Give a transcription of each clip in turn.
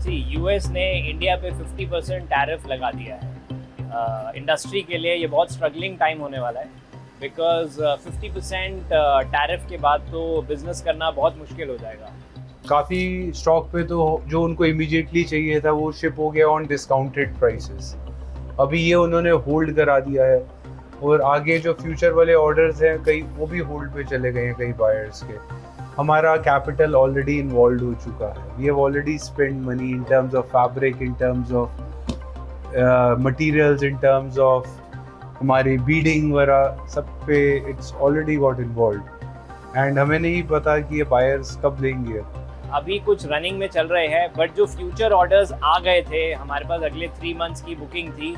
सी US ने India पे 50% tariff लगा दिया है। इंडस्ट्री के लिए ये बहुत स्ट्रगलिंग टाइम होने वाला है, बिकॉज 50% टैरिफ के बाद तो बिजनेस करना बहुत मुश्किल हो जाएगा। काफ़ी स्टॉक पे तो जो उनको इमीडिएटली चाहिए था वो शिप हो गया ऑन डिस्काउंटेड प्राइसेस। अभी ये उन्होंने होल्ड करा दिया है और आगे जो फ्यूचर वाले ऑर्डर्स हैं कई वो भी होल्ड पे चले गए हैं कई बायर्स के। हमारा कैपिटल ऑलरेडी इन्वॉल्व हो चुका है। We have already spend money in terms of fabric, in terms of materials, in terms of हमारी बीडिंग वगैरह सब पे it's already got involve and हमें नहीं पता कि ये बायर्स कब लेंगे। अभी कुछ रनिंग में चल रहे हैं, बट जो फ्यूचर ऑर्डर्स आ गए थे हमारे पास, अगले 3 मंथ्स की बुकिंग थी,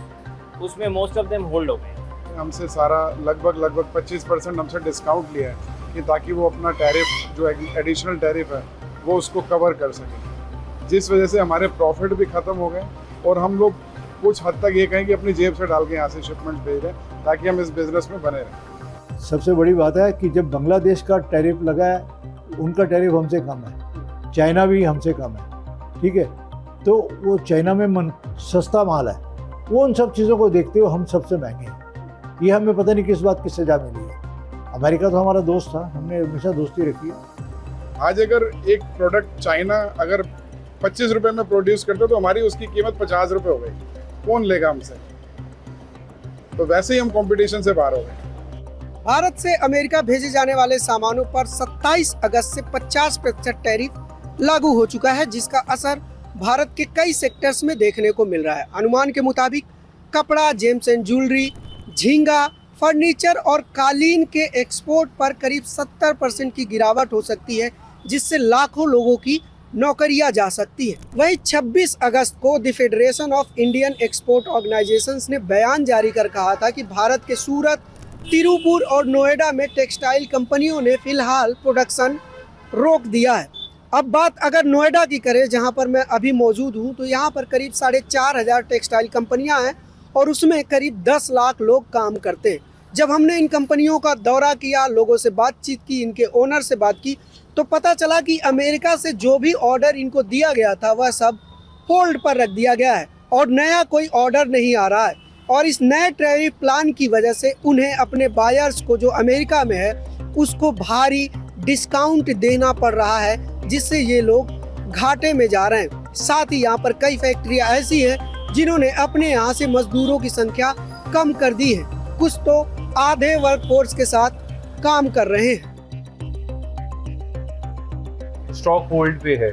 उसमें मोस्ट ऑफ देम होल्ड हो गए। हमसे सारा लगभग 25% हमसे डिस्काउंट लिया है कि ताकि वो अपना टैरिफ जो एडिशनल टैरिफ है वो उसको कवर कर सके, जिस वजह से हमारे प्रॉफिट भी ख़त्म हो गए और हम लोग कुछ हद तक ये कहें कि अपनी जेब से डाल के यहाँ से शिपमेंट भेज रहे हैं ताकि हम इस बिज़नेस में बने रहें। सबसे बड़ी बात है कि जब बांग्लादेश का टैरिफ लगा है, उनका टैरिफ हमसे कम है, चाइना भी हमसे कम है, ठीक है, तो वो चाइना में सस्ता माल है, वो उन सब चीज़ों को देखते हुए हम सबसे महंगे हैं। ये हमें पता नहीं किस बात की सजा मिली है। अमेरिका तो हमारा दोस्त था, हमने हमेशा दोस्ती रखी है। आज अगर एक प्रोडक्ट चाइना अगर 25 रुपये में प्रोड्यूस करते तो हमारी उसकी कीमत 50 रुपये हो गई, कौन लेगा हमसे? तो वैसे ही हम कंपटीशन से बाहर हो गए। भारत से अमेरिका भेजे जाने वाले सामानों पर 27 अगस्त से 50% टैरिफ लागू हो चुका है, जिसका असर भारत के कई सेक्टर्स में देखने को मिल रहा है। अनुमान के मुताबिक कपड़ा, जेम्स एंड ज्वेलरी, झींगा, फर्नीचर और कालीन के एक्सपोर्ट पर करीब 70% की गिरावट हो सकती है, जिससे लाखों लोगों की नौकरियां जा सकती है। वहीं 26 अगस्त को the federation of Indian export organisations ने बयान जारी कर कहा था कि भारत के सूरत, तिरुपुर और नोएडा में टेक्सटाइल कंपनियों ने फिलहाल प्रोडक्शन रोक दिया है। अब बात अगर नोएडा की करें, जहां पर मैं अभी मौजूद हूं, तो यहां पर करीब 4,500 टेक्सटाइल कंपनियां हैं और उसमें करीब 10 लाख लोग काम करते हैं। जब हमने इन कंपनियों का दौरा किया, लोगों से बातचीत की, इनके ओनर से बात की, तो पता चला कि अमेरिका से जो भी ऑर्डर इनको दिया गया था वह सब होल्ड पर रख दिया गया है और नया कोई ऑर्डर नहीं आ रहा है। और इस नए टैरिफ प्लान की वजह से उन्हें अपने बायर्स को जो अमेरिका में है उसको भारी डिस्काउंट देना पड़ रहा है, जिससे ये लोग घाटे में जा रहे हैं। साथ ही यहाँ पर कई फैक्ट्रियाँ ऐसी हैं जिन्होंने अपने यहाँ से मजदूरों की संख्या कम कर दी है, कुछ तो आधे वर्कफोर्स के साथ काम कर रहे हैं। स्टॉक होल्ड पे है।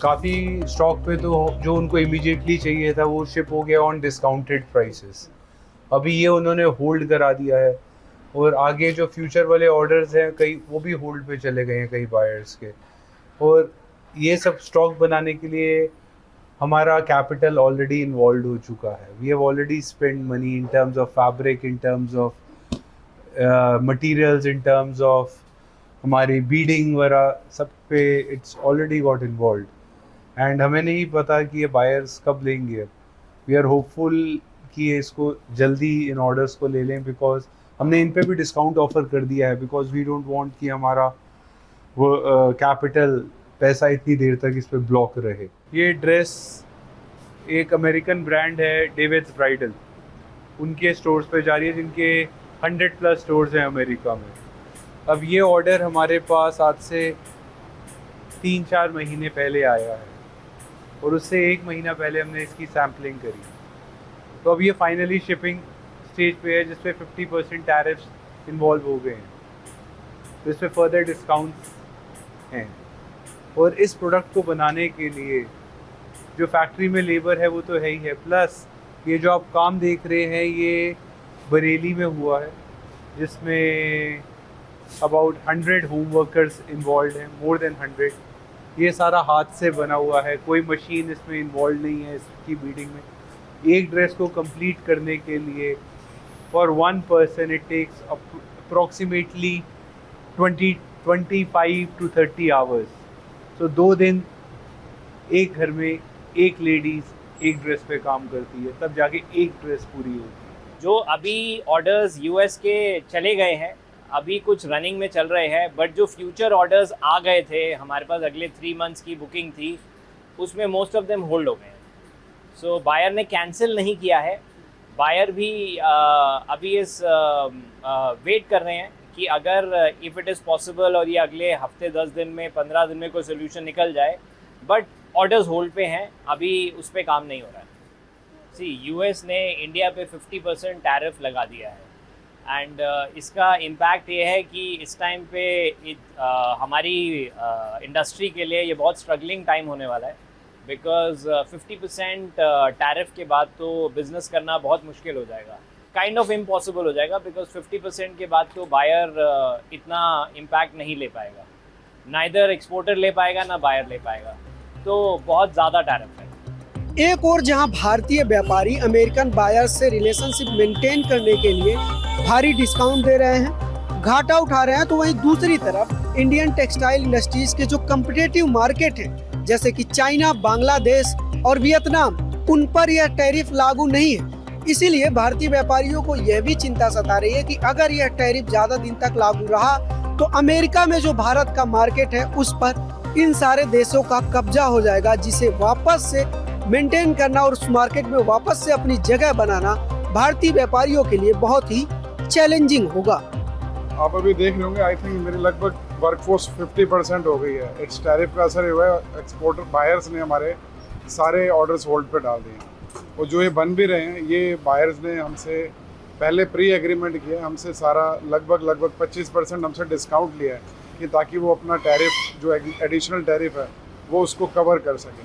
काफ़ी स्टॉक पे तो जो उनको इमीडिएटली चाहिए था वो शिप हो गया ऑन डिस्काउंटेड प्राइसेस। अभी ये उन्होंने होल्ड करा दिया है और आगे जो फ्यूचर वाले ऑर्डर्स हैं कई वो भी होल्ड पे चले गए हैं कई बायर्स के। और ये सब स्टॉक बनाने के लिए हमारा कैपिटल ऑलरेडी इन्वॉल्व हो चुका है। We have already spend money in terms of fabric, in terms of materials, in terms of हमारी बीडिंग वगैरह सब पे it's already got involve and हमें नहीं पता कि ये बायर्स कब लेंगे। वी आर होपफुल कि ये इसको जल्दी इन ऑर्डर्स को ले लें, बिकॉज हमने इन पे भी डिस्काउंट ऑफर कर दिया है, बिकॉज वी डोंट वांट कि हमारा वो कैपिटल पैसा इतनी देर तक इस पे ब्लॉक रहे। ये ड्रेस एक अमेरिकन ब्रांड है, डेविड्स ब्राइडल, उनके स्टोर्स पे जा रही है, जिनके 100+ स्टोर्स हैं अमेरिका में। अब ये ऑर्डर हमारे पास आज से 3-4 महीने पहले आया है और उससे 1 महीना पहले हमने इसकी सैम्पलिंग करी। तो अब ये फाइनली शिपिंग स्टेज पे है, जिसपे 50% टैरिफ्स इन्वॉल्व हो गए हैं, तो इस पर फर्दर डिस्काउंट्स हैं। और इस प्रोडक्ट को बनाने के लिए जो फैक्ट्री में लेबर है वो तो है ही है, प्लस ये जो आप काम देख रहे हैं ये बरेली में हुआ है, जिसमें अबाउट 100 होम वर्कर्स इन्वॉल्व हैं, मोर देन 100। ये सारा हाथ से बना हुआ है, कोई मशीन इसमें इन्वॉल्व नहीं है इसकी बीडिंग में। एक ड्रेस को कंप्लीट करने के लिए for 1 person it takes approximately 25 to 30 hours. तो 2 दिन एक घर में एक लेडीज़ एक ड्रेस पे काम करती है, तब जाके एक ड्रेस पूरी होती है। जो अभी ऑर्डर्स यूएस के चले गए हैं, अभी कुछ रनिंग में चल रहे हैं, बट जो फ्यूचर ऑर्डर्स आ गए थे हमारे पास, अगले 3 मंथ्स की बुकिंग थी, उसमें मोस्ट ऑफ देम होल्ड हो गए हैं। सो बायर ने कैंसिल नहीं किया है, बायर भी अभी इस वेट कर रहे हैं कि अगर इफ़ इट इज़ पॉसिबल और ये अगले हफ्ते 10 दिन में 15 दिन में कोई सोल्यूशन निकल जाए, बट ऑर्डर्स होल्ड पे हैं, अभी उस पर काम नहीं हो रहा है। सी यूएस ने इंडिया पे 50% टैरिफ लगा दिया है एंड इसका इम्पैक्ट ये है कि इस टाइम पे हमारी इंडस्ट्री के लिए ये बहुत स्ट्रगलिंग टाइम होने वाला है, बिकॉज 50% टैरिफ के बाद तो बिज़नेस करना बहुत मुश्किल हो जाएगा, काइंड ऑफ इम्पॉसिबल हो जाएगा, बिकॉज 50% के बाद तो बायर इतना इम्पैक्ट नहीं ले पाएगा, नाइदर एक्सपोर्टर ले पाएगा ना बायर ले पाएगा, तो बहुत ज़्यादा टैरिफ है। एक और जहां भारतीय व्यापारी अमेरिकन बायर्स से रिलेशनशिप मेंटेन करने के लिए भारी डिस्काउंट दे रहे हैं, घाटा उठा रहे हैं, तो वहीं दूसरी तरफ इंडियन टेक्सटाइल इंडस्ट्रीज के जो कम्पिटिटिव मार्केट हैं जैसे कि चाइना, बांग्लादेश और वियतनाम, उन पर यह टैरिफ लागू नहीं है। इसीलिए भारतीय व्यापारियों को यह भी चिंता सता रही है कि अगर यह टैरिफ ज्यादा दिन तक लागू रहा तो अमेरिका में जो भारत का मार्केट है उस पर इन सारे देशों का कब्जा हो जाएगा, जिसे वापस से मेंटेन करना और उस मार्केट में वापस से अपनी जगह बनाना भारतीय व्यापारियों के लिए बहुत ही चैलेंजिंग होगा। आप अभी देख रहे होंगे, आई थिंक मेरी लगभग वर्कफोर्स 50% हो गई है। इट्स टैरिफ का असर हुआ है, एक्सपोर्टर बायर्स ने हमारे सारे ऑर्डर्स होल्ड पे डाल दिए, और जो ये बन भी रहे हैं ये बायर्स ने हमसे पहले प्री एग्रीमेंट किया, हमसे सारा लगभग 25% हमसे डिस्काउंट लिया है कि ताकि वो अपना टैरिफ जो एडिशनल टैरिफ है वो उसको कवर कर सकें,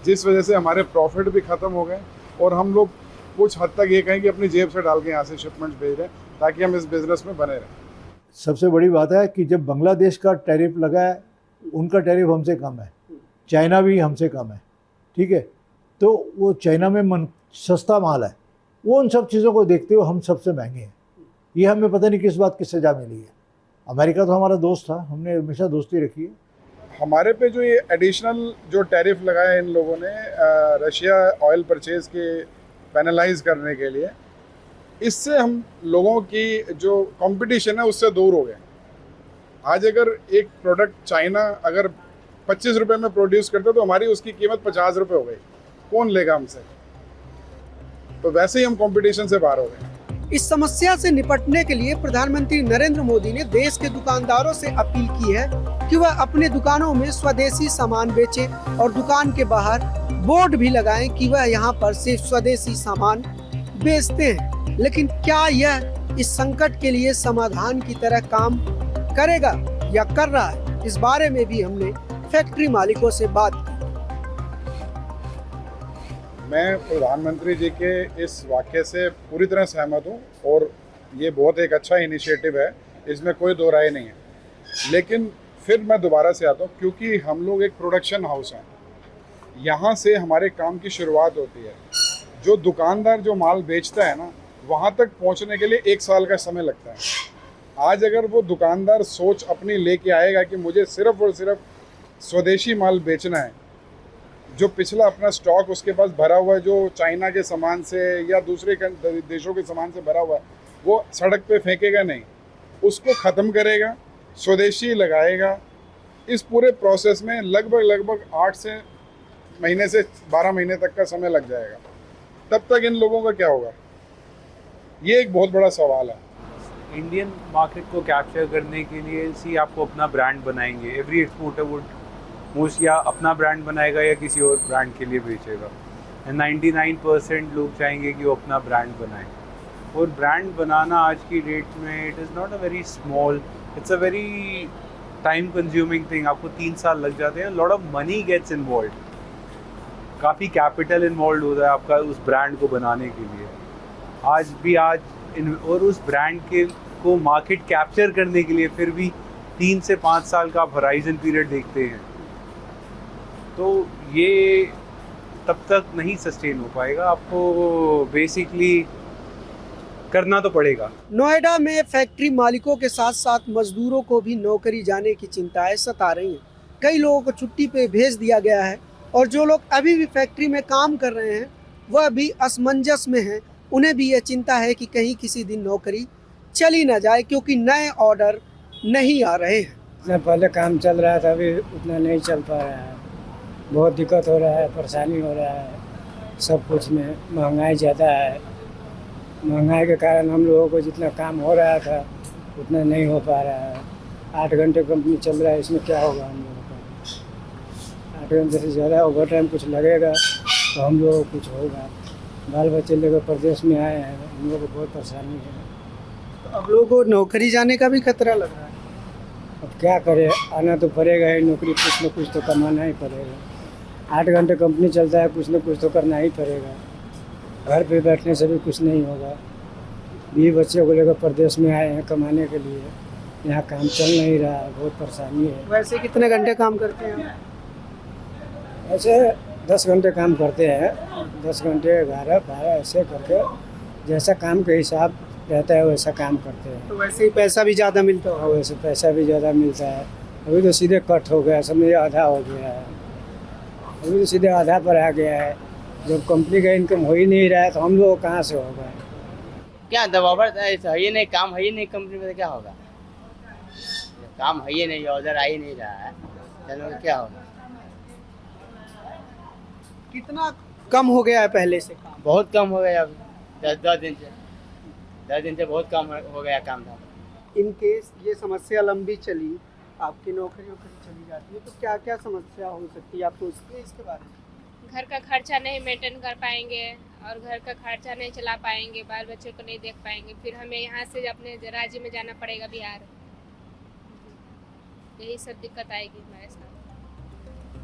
जिस वजह से हमारे प्रॉफिट भी ख़त्म हो गए और हम लोग कुछ हद तक ये कहें कि अपनी जेब से डाल के यहाँ से शिपमेंट्स भेज रहे हैं ताकि हम इस बिज़नेस में बने रहें। सबसे बड़ी बात है कि जब बांग्लादेश का टैरिफ लगा है, उनका टैरिफ हमसे कम है, चाइना भी हमसे कम है, ठीक है, तो वो चाइना में सस्ता माल है, वो उन सब चीज़ों को देखते हुए हम सबसे महंगे हैं। ये हमें पता नहीं किस बात की सज़ा मिली है। अमेरिका तो हमारा दोस्त था, हमने हमेशा दोस्ती रखी है। हमारे पे जो ये एडिशनल जो टैरिफ लगाया इन लोगों ने रशिया ऑयल परचेज़ के पेनलाइज करने के लिए, इससे हम लोगों की जो कंपटीशन है उससे दूर हो गए। आज अगर एक प्रोडक्ट चाइना अगर 25 रुपये में प्रोड्यूस करता तो हमारी उसकी कीमत 50 रुपये हो गई, कौन लेगा हमसे? तो वैसे ही हम कंपटीशन से बाहर हो गए। इस समस्या से निपटने के लिए प्रधानमंत्री नरेंद्र मोदी ने देश के दुकानदारों से अपील की है कि वह अपने दुकानों में स्वदेशी सामान बेचें और दुकान के बाहर बोर्ड भी लगाएं कि वह यहां पर सिर्फ स्वदेशी सामान बेचते हैं। लेकिन क्या यह इस संकट के लिए समाधान की तरह काम करेगा या कर रहा है, इस बारे में भी हमने फैक्ट्री मालिकों से बात की। मैं प्रधानमंत्री जी के इस वाक़े से पूरी तरह सहमत हूँ और ये बहुत एक अच्छा इनिशिएटिव है, इसमें कोई दो राय नहीं है। लेकिन फिर मैं दोबारा से आता हूँ, क्योंकि हम लोग एक प्रोडक्शन हाउस हैं, यहाँ से हमारे काम की शुरुआत होती है। जो दुकानदार जो माल बेचता है ना, वहाँ तक पहुँचने के लिए 1 साल का समय लगता है। आज अगर वो दुकानदार सोच अपनी लेके आएगा कि मुझे सिर्फ और सिर्फ स्वदेशी माल बेचना है, जो पिछला अपना स्टॉक उसके पास भरा हुआ है, जो चाइना के सामान से या दूसरे देशों के सामान से भरा हुआ है, वो सड़क पे फेंकेगा नहीं, उसको ख़त्म करेगा, स्वदेशी लगाएगा। इस पूरे प्रोसेस में लगभग 8 से महीने से 12 महीने तक का समय लग जाएगा। तब तक इन लोगों का क्या होगा, ये एक बहुत बड़ा सवाल है। इंडियन मार्केट को कैप्चर करने के लिए सी आपको अपना ब्रांड बनाएंगे। एवरी एक्सपोर्टर वुड मोस्ट या अपना ब्रांड बनाएगा या किसी और ब्रांड के लिए बेचेगा, एंड 99% लोग चाहेंगे कि वो अपना ब्रांड बनाए। और ब्रांड बनाना आज की डेट में it is not a very small, it's a very time consuming thing. आपको 3 साल लग जाते हैं, lot of money gets involve, काफ़ी कैपिटल इन्वॉल्व होता है आपका उस ब्रांड को बनाने के लिए। और उस ब्रांड के को मार्केट कैप्चर करने के लिए फिर भी 3 से 5 साल का आप हॉराइजन पीरियड देखते हैं, तो ये तब तक नहीं सस्टेन हो पाएगा। आपको बेसिकली करना तो पड़ेगा। नोएडा में फैक्ट्री मालिकों के साथ साथ मजदूरों को भी नौकरी जाने की चिंताएं सता रही हैं। कई लोगों को छुट्टी पे भेज दिया गया है और जो लोग अभी भी फैक्ट्री में काम कर रहे हैं वह भी असमंजस में हैं। उन्हें भी यह चिंता है कि कहीं किसी दिन नौकरी चली ना जाए, क्योंकि नए ऑर्डर नहीं आ रहे हैं। पहले काम चल रहा था, अभी उतना नहीं चल पा रहा है। बहुत दिक्कत हो रहा है, परेशानी हो रहा है सब कुछ में। महंगाई ज़्यादा है, महंगाई के कारण हम लोगों को जितना काम हो रहा था उतना नहीं हो पा रहा है। 8 घंटे कंपनी चल रहा है, इसमें क्या होगा हम लोगों का? 8 घंटे से ज़्यादा ओवर टाइम कुछ लगेगा तो हम लोगों को कुछ होगा। बाल बच्चे लेकर प्रदेश में आए हैं, हम लोगों को बहुत परेशानी है। तो अब लोगों को नौकरी जाने का भी खतरा लग रहा है। अब क्या करें, आना तो पड़ेगा ही, नौकरी कुछ न कुछ तो कमाना ही पड़ेगा। 8 घंटे कंपनी चलता है, कुछ न कुछ तो करना ही पड़ेगा। घर पे बैठने से भी कुछ नहीं होगा। 20 बच्चों को लेकर प्रदेश में आए हैं कमाने के लिए, यहाँ काम चल नहीं रहा है, बहुत परेशानी है। वैसे कितने घंटे काम करते हैं? ऐसे 10 घंटे काम करते हैं, 10 घंटे 11, 12 ऐसे करके जैसा काम के हिसाब रहता है वैसा काम करते हैं। तो वैसे ही पैसा भी ज़्यादा मिलता और होगा। वैसे पैसा भी ज़्यादा मिलता है। अभी तो सीधे कट हो गया, समझिए आधा हो गया है। अभी तो सीधे आधा पर आ गया है। जब कंपनी का इनकम हो ही नहीं रहा है तो हम लोग कहाँ से होगा? क्या दबाव है ही नहीं, काम है ही नहीं कंपनी में, तो क्या होगा? काम है ही नहीं, ऑर्डर आ ही नहीं रहा है, चलो क्या होगा? कितना कम हो गया है पहले से काम? बहुत कम हो गया अभी 10 दिन से, 10 दिन से बहुत कम हो गया काम था। इन केस ये समस्या लंबी चली, आपकी नौकरी चली जाती है तो क्या क्या समस्या हो सकती है? आप सोचते हैं इसके बारे में? घर का खर्चा नहीं मेंटेन कर पाएंगे और घर का खर्चा नहीं चला पाएंगे, बाल बच्चों को नहीं देख पाएंगे, फिर हमें यहाँ से अपने राज्य में जाना पड़ेगा बिहार। यही सब दिक्कत आएगी हमारे साथ।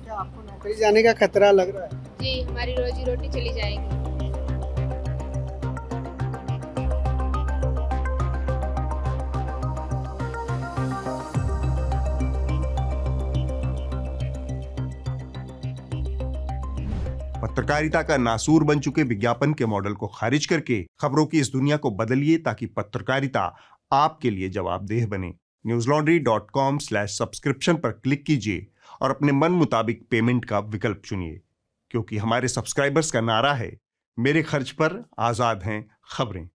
क्या आपको नौकरी जाने का खतरा लग रहा है? जी, हमारी रोजी रोटी चली जाएगी। पत्रकारिता का नासूर बन चुके विज्ञापन के मॉडल को खारिज करके खबरों की इस दुनिया को बदलिए ताकि पत्रकारिता आपके लिए जवाबदेह बने। newslaundry.com/subscription पर क्लिक कीजिए और अपने मन मुताबिक पेमेंट का विकल्प चुनिए, क्योंकि हमारे सब्सक्राइबर्स का नारा है, मेरे खर्च पर आजाद हैं खबरें।